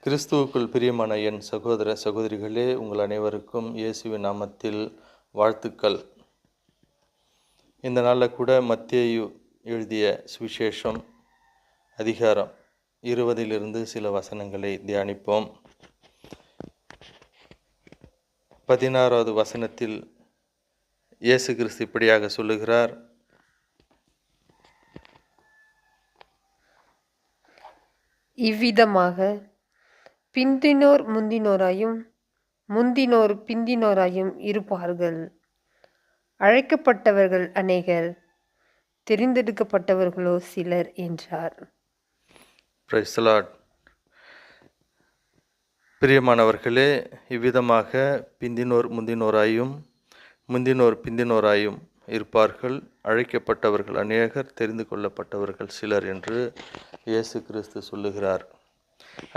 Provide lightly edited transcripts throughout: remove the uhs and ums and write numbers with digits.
கிறிஸ்துவுக்குள் பிரியமான என் சகோதர சகோதரிகளே, உங்கள் அனைவருக்கும் இயேசுவின் நாமத்தில் வாழ்த்துக்கள். இந்த நாளில் கூட மத்தேயு எழுதிய சுவிசேஷம் அதிகாரம் 20 சில வசனங்களை தியானிப்போம். 16வது வசனத்தில் இயேசு கிறிஸ்து இப்படியாக சொல்லுகிறார்: இவ்விதமாக பிந்தினோர் முந்தினோராயும் முந்தினோர் பிந்தினோராயும் இருப்பார்கள். அழைக்கப்பட்டவர்கள் அநேகர், தெரிந்தெடுக்கப்பட்டவர்களோ சிலர் என்றார். Praise the Lord. பிரியமானவர்களே, இவ்விதமாக பிந்தினோர் முந்தினோராயும் முந்தினோர் பிந்தினோராயும் இருப்பார்கள். அழைக்கப்பட்டவர்கள் அநேகர், தெரிந்து கொள்ளப்பட்டவர்கள் சிலர் என்று இயேசு கிறிஸ்து சொல்லுகிறார்.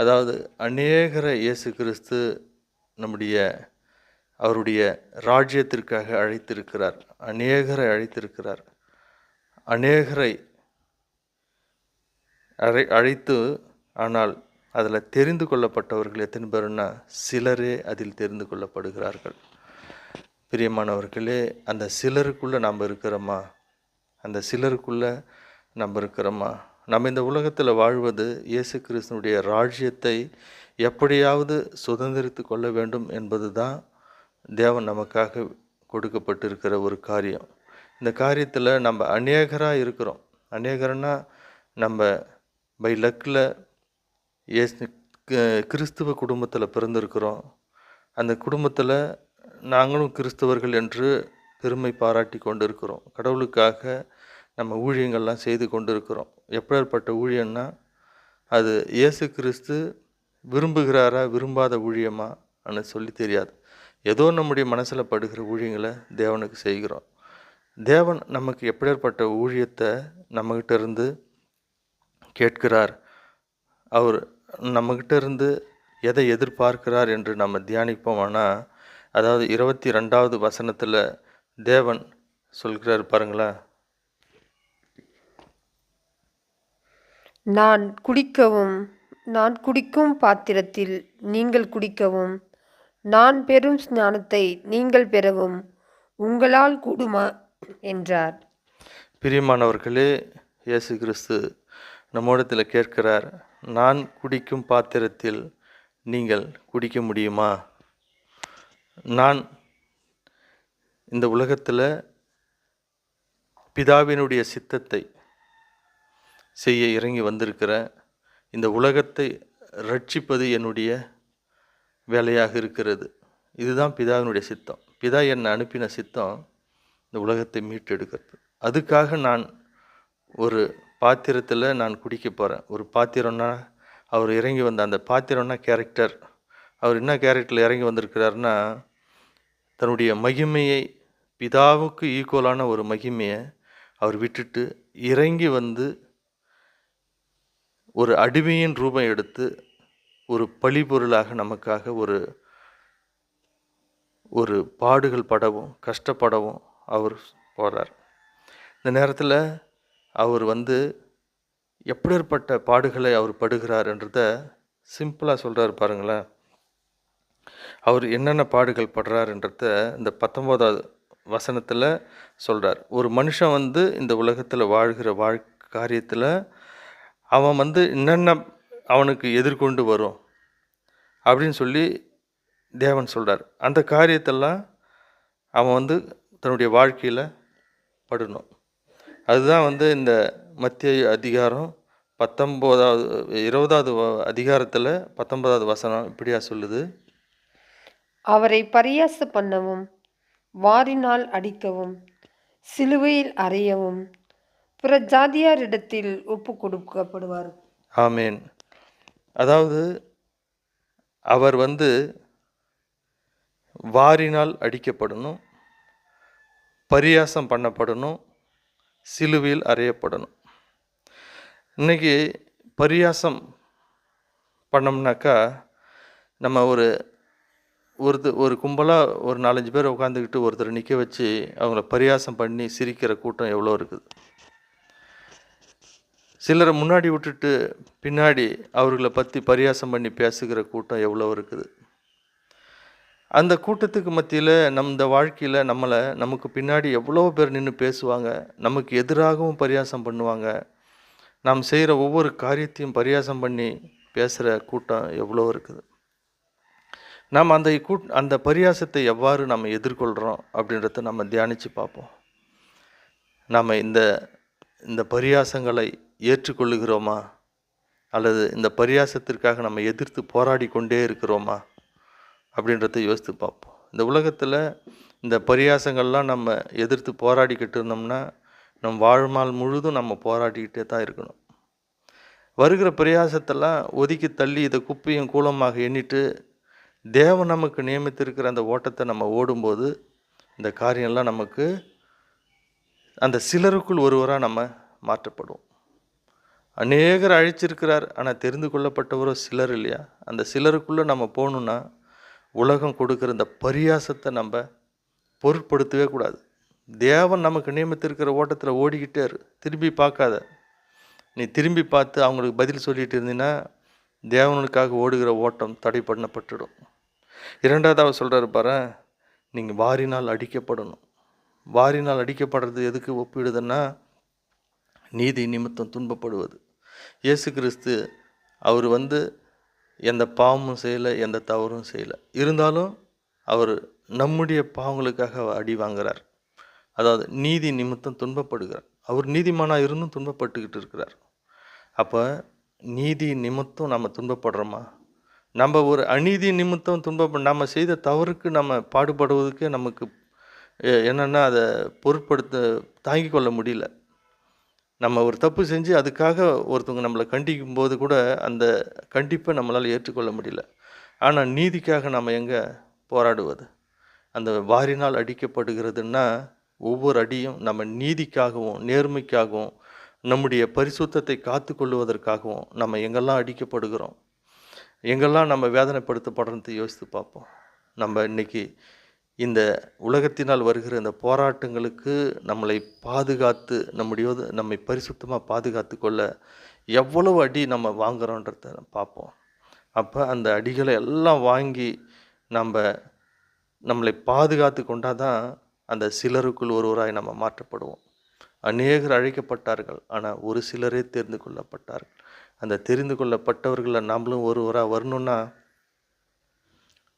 அதாவது அநேகரை இயேசு கிறிஸ்து அவருடைய ராஜ்யத்திற்காக அழைத்திருக்கிறார். அநேகரை அழைத்திருக்கிறார். அநேகரை அழைத்து, ஆனால் அதில் தெரிந்து கொள்ளப்பட்டவர்கள் எத்தனை பேருன்னா சிலரே அதில் தெரிந்து கொள்ளப்படுகிறார்கள். பிரியமானவர்களே, அந்த சிலருக்குள்ளே நம்ம இருக்கிறோமா? அந்த சிலருக்குள்ளே நம்ம இருக்கிறோமா? நம்ம இந்த உலகத்தில் வாழ்வது இயேசு கிறிஸ்துனுடைய ராஜ்யத்தை எப்படியாவது சுதந்திரித்து கொள்ள வேண்டும் என்பது தான் தேவன் நமக்காக கொடுக்கப்பட்டிருக்கிற ஒரு காரியம். இந்த காரியத்தில் நம்ம அநேகராக இருக்கிறோம். அநேகர்னா நம்ம பை லக்கில் கிறிஸ்துவ குடும்பத்தில் பிறந்திருக்கிறோம். அந்த குடும்பத்தில் நாங்களும் கிறிஸ்தவர்கள் என்று பெருமை பாராட்டி கொண்டு இருக்கிறோம். கடவுளுக்காக நம்ம ஊழியங்கள்லாம் செய்து கொண்டு இருக்கிறோம். எப்பேற்பட்ட ஊழியம்னா அது இயேசு கிறிஸ்து விரும்புகிறாரா விரும்பாத ஊழியமா சொல்லி தெரியாது. ஏதோ நம்முடைய மனசில் படுகிற ஊழியங்களை தேவனுக்கு செய்கிறோம். தேவன் நமக்கு எப்பேற்பட்ட ஊழியத்தை நம்மகிட்ட இருந்து கேட்கிறார், அவர் நம்மகிட்ட இருந்து எதை எதிர்பார்க்கிறார் என்று நம்ம தியானிப்போமானா, அதாவது 22வது வசனத்தில் தேவன் சொல்கிறார் பாருங்களேன்: நான் குடிக்கும் பாத்திரத்தில் நீங்கள் குடிக்கவும், நான் பெறும் ஸ்நானத்தை நீங்கள் பெறவும் உங்களால் கூடுமா என்றார். பிரியமானவர்களே, இயேசு கிறிஸ்து நம்மோடத்தில் கேட்கிறார், நான் குடிக்கும் பாத்திரத்தில் நீங்கள் குடிக்க முடியுமா? நான் இந்த உலகத்தில் பிதாவினுடைய சித்தத்தை செய்ய இறங்கி வந்திருக்கிறேன். இந்த உலகத்தை ரட்சிப்பது என்னுடைய வேலையாக இருக்கிறது. இதுதான் பிதாவினுடைய சித்தம். பிதா என்னை அனுப்பின சித்தம் இந்த உலகத்தை மீட்டெடுக்கிறது. அதுக்காக நான் ஒரு பாத்திரத்தில் நான் குடிக்க போகிறேன். ஒரு பாத்திரம்னா அவர் இறங்கி வந்த அந்த பாத்திரம்னா கேரக்டர். அவர் என்ன கேரக்டரில் இறங்கி வந்திருக்கிறாருன்னா, தன்னுடைய மகிமையை, பிதாவுக்கு ஈக்குவலான ஒரு மகிமையை அவர் விட்டுட்டு இறங்கி வந்து ஒரு அடிமையின் ரூபம் எடுத்து ஒரு பழிபொருளாக நமக்காக ஒரு பாடுகள் படவும் கஷ்டப்படவும் அவர் போகிறார். இந்த நேரத்தில் அவர் எப்படிப்பட்ட பாடுகளை அவர் படுகிறார் என்றதை சிம்பிளாக சொல்கிறார் பாருங்களேன். அவர் என்னென்ன பாடுகள் படுறாருன்றத இந்த 19வது வசனத்தில் சொல்கிறார். ஒரு மனுஷன் இந்த உலகத்தில் வாழ்கிற காரியத்தில் அவன் என்னென்ன அவனுக்கு எதிர்கொண்டு வரும் அப்படின்னு சொல்லி தேவன் சொல்கிறார். அந்த காரியத்தெல்லாம் அவன் தன்னுடைய வாழ்க்கையில் படணும். அதுதான் இந்த மத்தேயு அதிகாரம் 20வது அதிகாரத்தில் 19வது வசனம் இப்படியா சொல்லுது: அவரை பரியாச பண்ணவும், வாரினால் அடிக்கவும், சிலுவையில் அறையவும் பிற ஜாதியாரிடத்தில் ஒப்பு கொடுக்கப்படுவார். ஆமேன். அதாவது அவர் வாரினால் அடிக்கப்படணும், பரியாசம் பண்ணப்படணும், சிலுவையில் அறையப்படணும். இன்னைக்கு பரியாசம் பண்ணோம்னாக்கா, நம்ம ஒரு கும்பலாக ஒரு 4-5 பேர் உட்காந்துக்கிட்டு ஒருத்தர் நிற்க வச்சு அவங்கள பரியாசம் பண்ணி சிரிக்கிற கூட்டம் எவ்வளோ இருக்குது. சிலரை முன்னாடி விட்டுட்டு பின்னாடி அவர்களை பற்றி பரியாசம் பண்ணி பேசுகிற கூட்டம் எவ்வளோ இருக்குது. அந்த கூட்டத்துக்கு மத்தியில் இந்த வாழ்க்கையில் நமக்கு பின்னாடி எவ்வளோ பேர் நின்று பேசுவாங்க, நமக்கு எதிராகவும் பரியாசம் பண்ணுவாங்க. நாம் செய்கிற ஒவ்வொரு காரியத்தையும் பரியாசம் பண்ணி பேசுகிற கூட்டம் எவ்வளோ இருக்குது. நாம் அந்த பரியாசத்தை எவ்வாறு நம்ம எதிர்கொள்கிறோம் அப்படின்றத நம்ம தியானித்து பார்ப்போம். நாம் இந்த பரியாசங்களை ஏற்றுக்கொள்ளுகிறோமா, அல்லது இந்த பரியாசத்திற்காக நம்ம எதிர்த்து போராடி கொண்டே இருக்கிறோமா அப்படின்றத யோசித்து பார்ப்போம். இந்த உலகத்தில் இந்த பரியாசங்கள்லாம் நம்ம எதிர்த்து போராடிக்கிட்டு இருந்தோம்னா நம் வாழ்நாள் முழுதும் நம்ம போராடிக்கிட்டே தான் இருக்கணும். வருகிற பரியாசத்தெல்லாம் ஒதுக்கி தள்ளி இதை குப்பையும் கூலமாக எண்ணிட்டு தேவன் நமக்கு நியமித்திருக்கிற அந்த ஓட்டத்தை நம்ம ஓடும்போது இந்த காரியம்லாம் நமக்கு அந்த சிலருக்குள் ஒருவராக நம்ம மாற்றப்படுவோம். அநேகர் அழைச்சிருக்கிறார், ஆனால் தெரிந்து கொள்ளப்பட்டவரோ சிலர் இல்லையா? அந்த சிலருக்குள்ளே நம்ம போகணுன்னா உலகம் கொடுக்குற இந்த பரியாசத்தை நம்ம பொருட்படுத்தவே கூடாது. தேவன் நமக்கு நியமித்திருக்கிற ஓட்டத்தில் ஓடிக்கிட்டே இரு, திரும்பி பார்க்காத. நீ திரும்பி பார்த்து அவங்களுக்கு பதில் சொல்லிட்டு இருந்தீங்கன்னா தேவனுக்காக ஓடுகிற ஓட்டம் தடை பண்ணப்பட்டுடும். இரண்டாவது அவர் சொல்கிறாரு பாரு, நீங்கள் வாரினால் அடிக்கப்படணும். வாரினால் அடிக்கப்படுறது எதுக்கு ஒப்பிடுதுன்னா நீதி நிமித்தம் துன்பப்படுவது. இயேசு கிறிஸ்து அவர் எந்த பாவமும் செய்யலை, எந்த தவறும் செய்யலை. இருந்தாலும் அவர் நம்முடைய பாவங்களுக்காக அடி வாங்குகிறார். அதாவது நீதி நிமித்தம் துன்பப்படுகிறார். அவர் நீதிமானாக இருந்தும் துன்பப்பட்டுக்கிட்டு இருக்கிறார். அப்போ நீதி நிமித்தம் நம்ம துன்பப்படுறோமா? நம்ம ஒரு அநீதி நிமித்தம் நம்ம செய்த தவறுக்கு நம்ம பாடுபடுவதுக்கு நமக்கு என்னென்னா அதை தாங்கிக் கொள்ள முடியல. நம்ம ஒரு தப்பு செஞ்சு அதுக்காக ஒருத்தவங்க நம்மளை கண்டிக்கும் போது கூட அந்த கண்டிப்பை நம்மளால் ஏற்றுக்கொள்ள முடியல. ஆனால் நீதிக்காக நம்ம எங்கே போராடுவது? அந்த வாரினால் அடிக்கப்படுகிறதுன்னா ஒவ்வொரு அடியும் நம்ம நீதிக்காகவும் நேர்மைக்காகவும் நம்முடைய பரிசுத்தத்தை காத்து கொள்வதற்காகவும் நம்ம எங்கெல்லாம் அடிக்கப்படுகிறோம், எங்கெல்லாம் நம்ம வேதனைப்படுத்தப்படுறது யோசித்து பார்ப்போம். நம்ம இன்றைக்கி இந்த உலகத்தினால் வருகிற இந்த போராட்டங்களுக்கு நம்மளை பாதுகாத்து நம்மை பரிசுத்தமாக பாதுகாத்து கொள்ள எவ்வளவு அடி நம்ம வாங்குகிறோன்றத பார்ப்போம். அப்போ அந்த அடிகளை எல்லாம் வாங்கி நம்மளை பாதுகாத்து கொண்டால் தான் அந்த சிலருக்குள் ஒருவராய் நம்ம மாற்றப்படுவோம். அநேகர் அழைக்கப்பட்டார்கள், ஆனால் ஒரு சிலரே தெரிந்து கொள்ளப்பட்டார்கள். அந்த தெரிந்து கொள்ளப்பட்டவர்களில் நம்மளும் ஒருவராக வரணுன்னா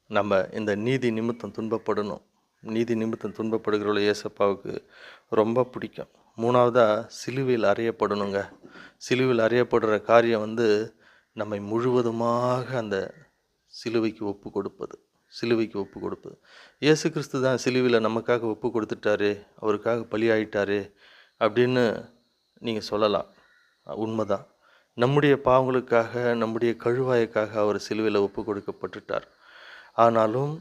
நம்ம இந்த நீதி நிமித்தம் துன்பப்படணும். நீதி நிமித்தம் துன்பப்படுகிறவளை ஏசப்பாவுக்கு ரொம்ப பிடிக்கும். மூணாவதாக சிலுவையில் அறையப்படணுங்க. சிலுவையில் அறையப்படுற காரியம் நம்மை முழுவதுமாக அந்த சிலுவைக்கு ஒப்பு கொடுப்பது. இயேசு கிறிஸ்து தான் சிலுவையில் நமக்காக ஒப்பு கொடுத்துட்டாரு, அவருக்காக பலியாயிட்டாரு அப்படின்னு நீங்கள் சொல்லலாம். உண்மைதான். நம்முடைய பாவங்களுக்காக, நம்முடைய கழுவாய்க்காக அவர் சிலுவையில் ஒப்பு கொடுக்கப்பட்டுட்டார். ஆனாலும்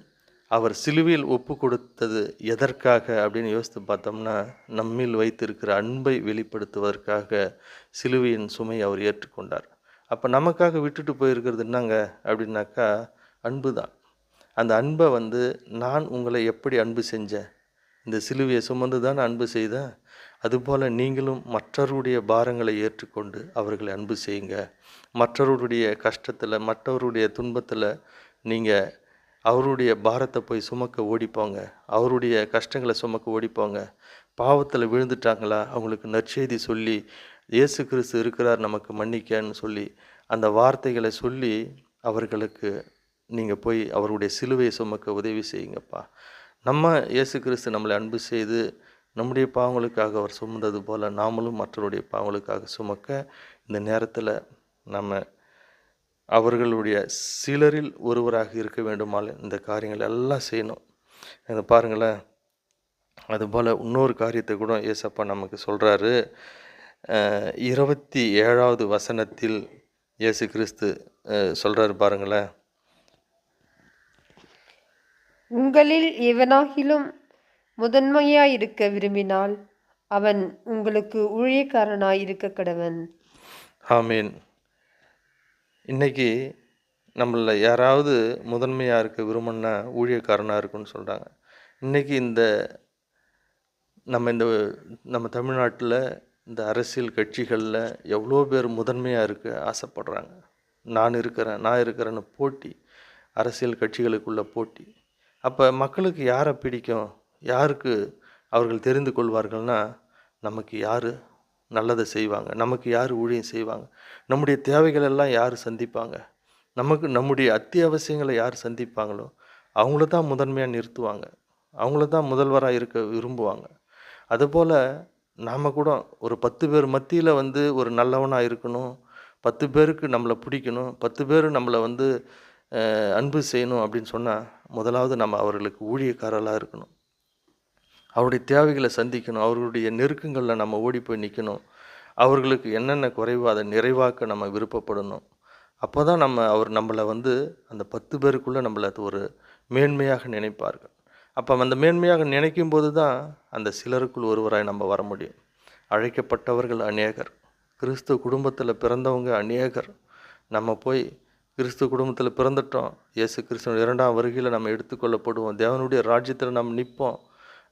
அவர் சிலுவையில் ஒப்பு கொடுத்தது எதற்காக அப்படின்னு யோசித்து பார்த்தோம்னா நம்மில் வைத்திருக்கிற அன்பை வெளிப்படுத்துவதற்காக சிலுவையின் சுமை அவர் ஏற்றுக்கொண்டார். அப்போ நமக்காக விட்டுட்டு போயிருக்கிறது என்னங்க அப்படின்னாக்கா அன்பு தான். அந்த அன்பை நான் உங்களை எப்படி அன்பு செஞ்சேன், இந்த சிலுவையை சுமந்து தான் அன்பு செய்தேன். அதுபோல் நீங்களும் மற்றவருடைய பாரங்களை ஏற்றுக்கொண்டு அவர்களை அன்பு செய்யுங்க. மற்றவருடைய கஷ்டத்தில், மற்றவருடைய துன்பத்தில் நீங்கள் அவருடைய பாரத்தை போய் சுமக்க ஓடிப்போங்க. அவருடைய கஷ்டங்களை சுமக்க ஓடிப்போங்க. பாவத்தில் விழுந்துட்டாங்களா அவங்களுக்கு நற்செய்தி சொல்லி இயேசு கிறிஸ்து இருக்கிறார் நமக்கு மன்னிக்கன்னு சொல்லி அந்த வார்த்தைகளை சொல்லி அவர்களுக்கு நீங்கள் போய் அவருடைய சிலுவையை சுமக்க உதவி செய்யுங்கப்பா. நம்ம இயேசு கிறிஸ்து நம்மளை அன்பு செய்து நம்முடைய பாவங்களுக்காக அவர் சுமந்தது போல் நாமளும் மற்றவருடைய பாவங்களுக்காக சுமக்க இந்த நேரத்தில் நம்ம அவர்களுடைய சிலரில் ஒருவராக இருக்க வேண்டுமால் இந்த காரியங்கள் எல்லாம் செய்யணும். இதை பாருங்களேன். அதுபோல் இன்னொரு காரியத்தை கூட ஏசப்பா நமக்கு சொல்கிறாரு. 27வது வசனத்தில் இயேசு கிறிஸ்து சொல்கிறாரு பாருங்களேன். உங்களில் எவனாகிலும் முதன்மையாயிருக்க விரும்பினால் அவன் உங்களுக்கு ஊழியக்காரனாய் இருக்க கடவன். ஆமீன். இன்றைக்கி நம்மளில் யாராவது முதன்மையாக இருக்க விரும்பினா ஊழியக்காரனாக இருக்குன்னு சொல்கிறாங்க. இன்றைக்கி நம்ம தமிழ்நாட்டில் இந்த அரசியல் கட்சிகளில் எவ்வளோ பேர் முதன்மையாக இருக்க ஆசைப்படுறாங்க. நான் இருக்கிறேன்னு போட்டி, அரசியல் கட்சிகளுக்குள்ள போட்டி. அப்போ மக்களுக்கு யாரை பிடிக்கும், யாருக்கு அவர்கள் தெரிந்து கொள்வார்கள்னா, நமக்கு யார் நல்லதை செய்வாங்க, நமக்கு யார் ஊழியம் செய்வாங்க, நம்முடைய தேவைகள் எல்லாம் யார் சந்திப்பாங்க, நம்முடைய அத்தியாவசியங்களை யார் சந்திப்பாங்களோ அவங்கள தான் முதன்மையாக நிறுத்துவாங்க, அவங்கள தான் முதல்வராக இருக்க விரும்புவாங்க. அதுபோல் நாம் கூட ஒரு 10 பேர் மத்தியில் ஒரு நல்லவனாக இருக்கணும், 10 பேருக்கு நம்மளை பிடிக்கணும், 10 பேர் நம்மளை அன்பு செய்யணும் அப்படின்னு சொன்னால், முதலாவது நம்ம அவர்களுக்கு ஊழியக்காரர்களாக இருக்கணும், அவருடைய தேவைகளை சந்திக்கணும், அவர்களுடைய நெருக்கங்களில் நம்ம ஓடி போய் நிற்கணும், அவர்களுக்கு என்னென்ன குறைவோ அதை நிறைவாக்க நம்ம விருப்பப்படணும். அப்போ தான் நம்மளை அந்த 10 பேருக்குள்ளே நம்மளை ஒரு மேன்மையாக நினைப்பார்கள். அப்போ அந்த மேன்மையாக நினைக்கும் போது தான் அந்த சிலருக்குள் ஒருவராய் நம்ம வர முடியும். அழைக்கப்பட்டவர்கள் அநேகர், கிறிஸ்துவ குடும்பத்தில் பிறந்தவங்க அநேகர். நம்ம போய் கிறிஸ்துவ குடும்பத்தில் பிறந்துட்டோம், இயேசு கிறிஸ்துவ 2ஆம் வருகையில் நம்ம எடுத்துக்கொள்ளப்படுவோம், தேவனுடைய ராஜ்யத்தில் நம்ம நிற்போம்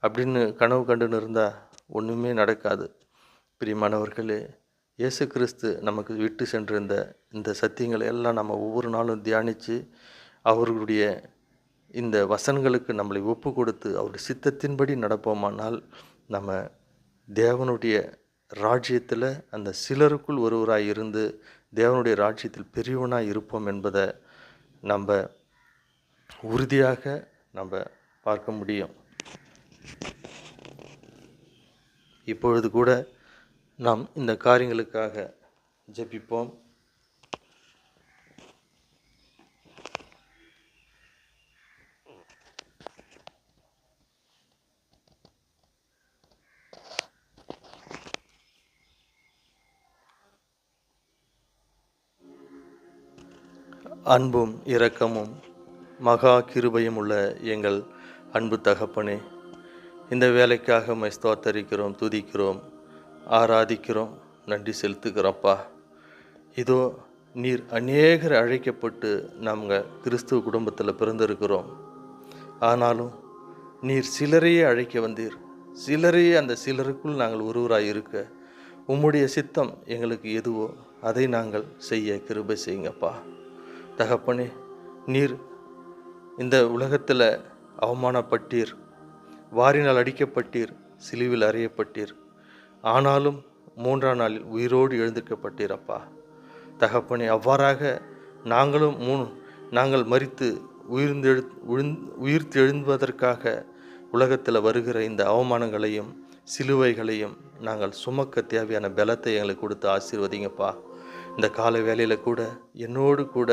அப்படின்னு கனவு கண்டுன்னு இருந்தால் ஒன்றுமே நடக்காது. பிரியமானவர்களே, இயேசு கிறிஸ்து நமக்கு விட்டு சென்றிருந்த இந்த சத்தியங்களை எல்லாம் நம்ம ஒவ்வொரு நாளும் தியானித்து அவர்களுடைய இந்த வசனங்களுக்கு நம்மளை ஒப்பு கொடுத்து அவருடைய சித்தத்தின்படி நடப்போமானால் நம்ம தேவனுடைய ராஜ்யத்தில் அந்த சிலருக்குள் ஒருவராய் இருந்து தேவனுடைய ராஜ்யத்தில் பெரியவனாக இருப்போம் என்பதை நம்ம உறுதியாக நம்ம பார்க்க முடியும். இப்பொழுது கூட நாம் இந்த காரியங்களுக்காக ஜெபிப்போம். அன்பும் இரக்கமும் மகா கிருபையும் உள்ள எங்கள் அன்பு தகப்பனே, இந்த வேலைக்காக உம்மை ஸ்தோத்தரிக்கிறோம், துதிக்கிறோம், ஆராதிக்கிறோம், நன்றி செலுத்துகிறோம்ப்பா. இதோ நீர் அநேகர் அழைக்கப்பட்டு நாங்கள் கிறிஸ்துவ குடும்பத்தில் பிறந்திருக்கிறோம். ஆனாலும் நீர் சிலரையே அழைக்க வந்தீர், சிலரையே அந்த சிலருக்குள் நாங்கள் ஒருவராய் இருக்க உம்முடைய சித்தம் எங்களுக்கு எதுவோ அதை நாங்கள் செய்ய கிருபை செய்யுங்கப்பா. தகப்பனே, நீர் இந்த உலகத்தில் அவமானப்பட்டீர், வாரினால் அடிக்கப்பட்டீர், சிலுவில் அறையப்பட்டீர், ஆனாலும் 3ஆம் நாளில் உயிரோடு எழுந்திருக்கப்பட்டீரப்பா. தகப்பனே, அவ்வாறாக நாங்கள் மரித்து உயிர்த்து எழுந்துவதற்காக உலகத்தில் வருகிற இந்த அவமானங்களையும் சிலுவைகளையும் நாங்கள் சுமக்க தேவையான பலத்தை எங்களுக்கு கொடுத்து ஆசீர்வதிங்கப்பா. இந்த காலை வேளையில் கூட என்னோடு கூட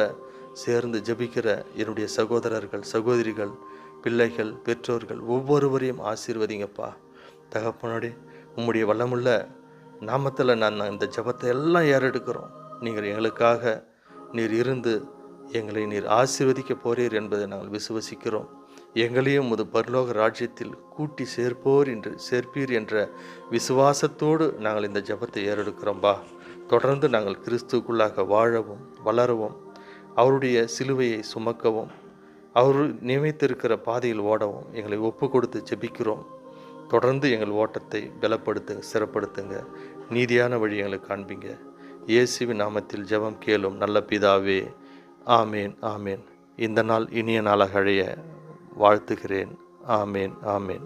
சேர்ந்து ஜெபிக்கிற என்னுடைய சகோதரர்கள், சகோதரிகள், பிள்ளைகள், பெற்றோர்கள் ஒவ்வொருவரையும் ஆசீர்வதிங்கப்பா. தகப்பனோடே, உம்முடைய வல்லமுள்ள நாமத்தில் நான் இந்த ஜெபத்தை எல்லாம் ஏறெடுக்கிறோம். நீங்கள் எங்களுக்காக நீர் இருந்து எங்களை நீர் ஆசீர்வதிக்க போறீர் என்பதை நாங்கள் விசுவசிக்கிறோம். எங்களையும் உமது பரலோக ராஜ்யத்தில் கூட்டி சேர்ப்பீர் என்ற விசுவாசத்தோடு நாங்கள் இந்த ஜெபத்தை ஏறெடுக்கிறோம்பா. தொடர்ந்து நாங்கள் கிறிஸ்துவுக்குள்ளாக வாழவும் வளரவும், அவருடைய சிலுவையை சுமக்கவும், அவர் நியமித்திருக்கிற பாதையில் ஓடவும் எங்களை ஒப்பு கொடுத்து ஜெபிக்கிறோம். தொடர்ந்து எங்கள் ஓட்டத்தை பலப்படுத்துங்க, சிறப்படுத்துங்க, நீதியான வழி எங்களுக்கு காண்பீங்க. இயேசுவின் நாமத்தில் ஜெபம் கேளும் நல்ல பிதாவே, ஆமேன், ஆமேன். இந்த நாள் இனிய நாளாக அழைய வாழ்த்துகிறேன். ஆமேன், ஆமேன்.